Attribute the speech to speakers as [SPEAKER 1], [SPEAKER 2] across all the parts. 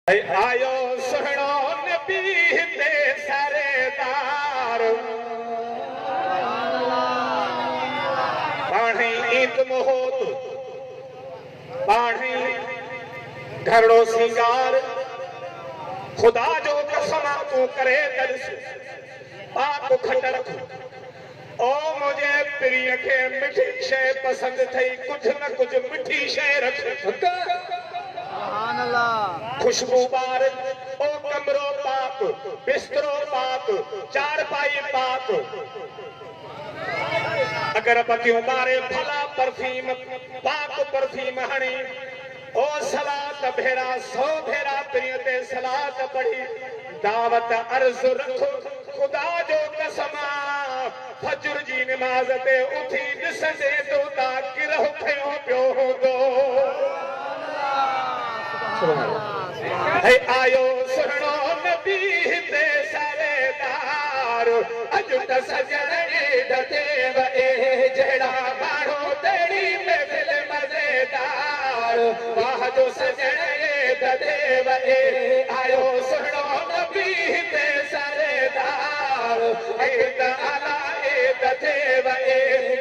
[SPEAKER 1] आयो सुहिणो नबी हिते सरेदार पाणी ईद मोहत पाणी घरड़ो सिंगार खुदा जो कसम तू करे दर्श पाक खट रख ओ मुझे प्रिय के मिठी शय पसंद थई कुछ न कुछ मिठी शय रख खुशबू बार ओ कमरो पाक बिस्तरो पाक चारपाई पाक अगर पतियों बारे भला परफ्यूम पाक परफ्यूम हणी ओ सलात भेरा सौ भेरा प्रियते सलात पढ़ी दावत अर्ज रखो खुदा जो कसमा फजर जी नमाज ते उठी दिसंदे तो ता किरह खयो पियो होंदो आयो सुहिणो नबी हिते सरेदार अॼु त सजण ईद थिएव जहिड़ा माण्हू तहिड़ी महफ़िल मज़ेदार वाह जो सजण ईद थिएव आयो सुहिणो नबी हिते सरेदार ईद आला ईद थिएव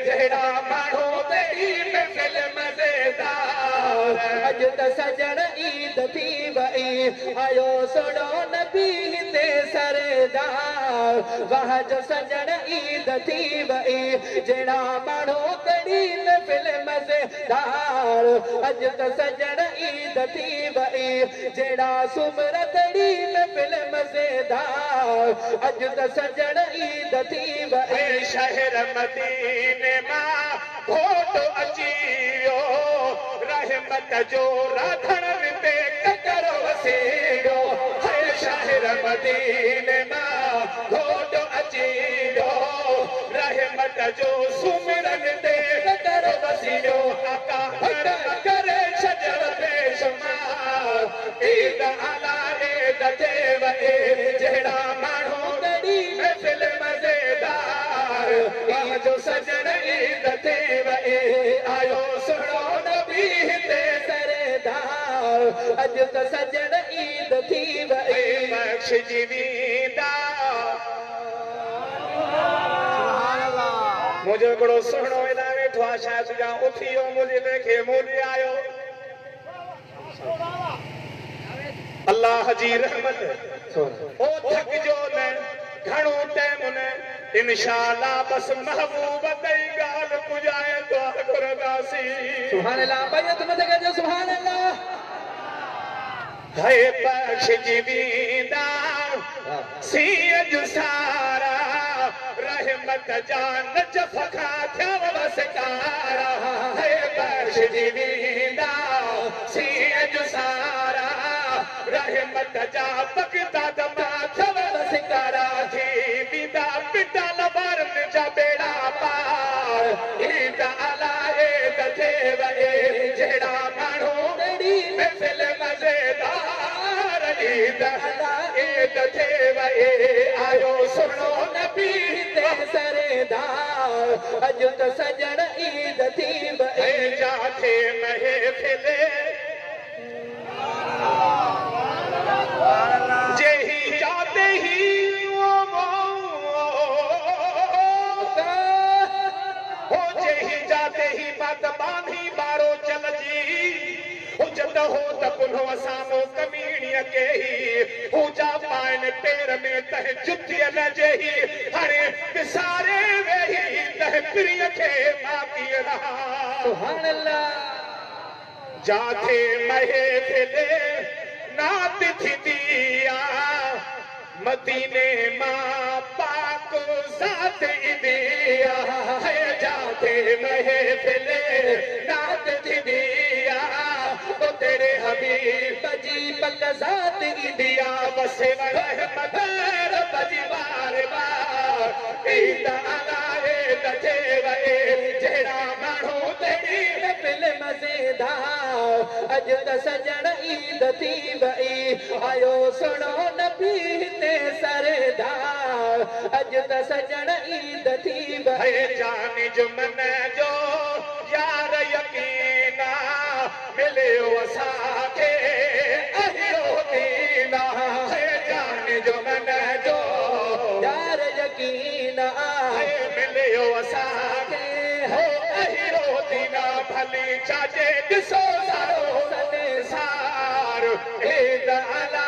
[SPEAKER 1] जहिड़ा माण्हू तहिड़ी महफ़िल मज़ेदार अॼु त सजण ईद थी वई आयो सुहिणो नबी हिते सरेदार वाह जो सजण ईद थी वई जहिड़ा माण्हू तड़ी महफ़िल मज़ेदार अॼु त सजण ईद थी वई जहिड़ा सुमर तड़ी महफ़िल मज़ेदार अॼु त सजण ईद थी वई शहर मदीने मां घोट अची वियो रहमत जो राधण ते ककरो वसीयो शहर मदीने मां घोट अची वियो रहमत जो सुमिरन ते ककरो वसीयो आका हर करे छजर बेशुमार ईद आला ईद थिएव जहिड़ा माण्हू तड़ी महफ़िल मज़ेदार वाह जो सजण ईद थिएव आयो सुहिणो नबी हिते सरेदार अॼु त सजण ईद थी वई बख़्शिजी वेंदा मुंहिंजो हिकिड़ो सुहिणो हेॾा वेठो आहे शायदि जा उथी वियो मुंहिंजे लेखे मोली आयो अल्लाह जी रहमत ओ थकिजो न घणो टाइम न इंशाअल्लाह बस महबूब तई ॻाल्हि पुॼाए दुआ घुरंदासीं सुभान अल्लाह बैत में कजो सुभान अल्लाह है बख़्शिजी वेंदा सीअ जो सारा रहमत जा नजफ़ खां थियव वसकारा है बख़्शिजी वेंदा सीअ जो सारा रहमत जा बगदाद मां थियव वसकारा थी वेंदा पिटल वारन जा बेड़ा पार ईद आला ईद थिएव जहिड़ा माण्हू तड़ी महफ़िल मज़ेदार ईद आला ईद थिएव आयो सुहिणो नबी हिते सरेदार अॼु त सजण ईद थी वई जाथे महफ़िल जेही जाते ही जाते ही बात बांधी बारो चल जी हुजत हो त पुनो सामो कमीणीअ के ही पूजा पाइन पेर में तह जुतिय न जेही हणे विसारे वेही तह प्रिय खे माकीअ रहा सुभान अल्लाह जाथे महफ़िल नात थींदी आ मदीने मां पाक ज़ात ईंदी है जाते महफ़िल नात थींदी ओ तेरे हबीब जी पक ज़ात ईंदी वसे रहमत रब जी बार बार ईद आला ईद थिएव जहिड़ा माण्हू तहिड़ी महफ़िल मज़ेदार अॼु त सजण ईद थी वई आयो सुहिणो नबी हिते सरेदार अॼु त सजण ईद थी वई जान जुमन जो यार यकीना मिलियो असांखे अहिड़ो मिलियो असांखे हो अहिड़ो दीना भली चाचे ॾिसो सारो संसार ईद अला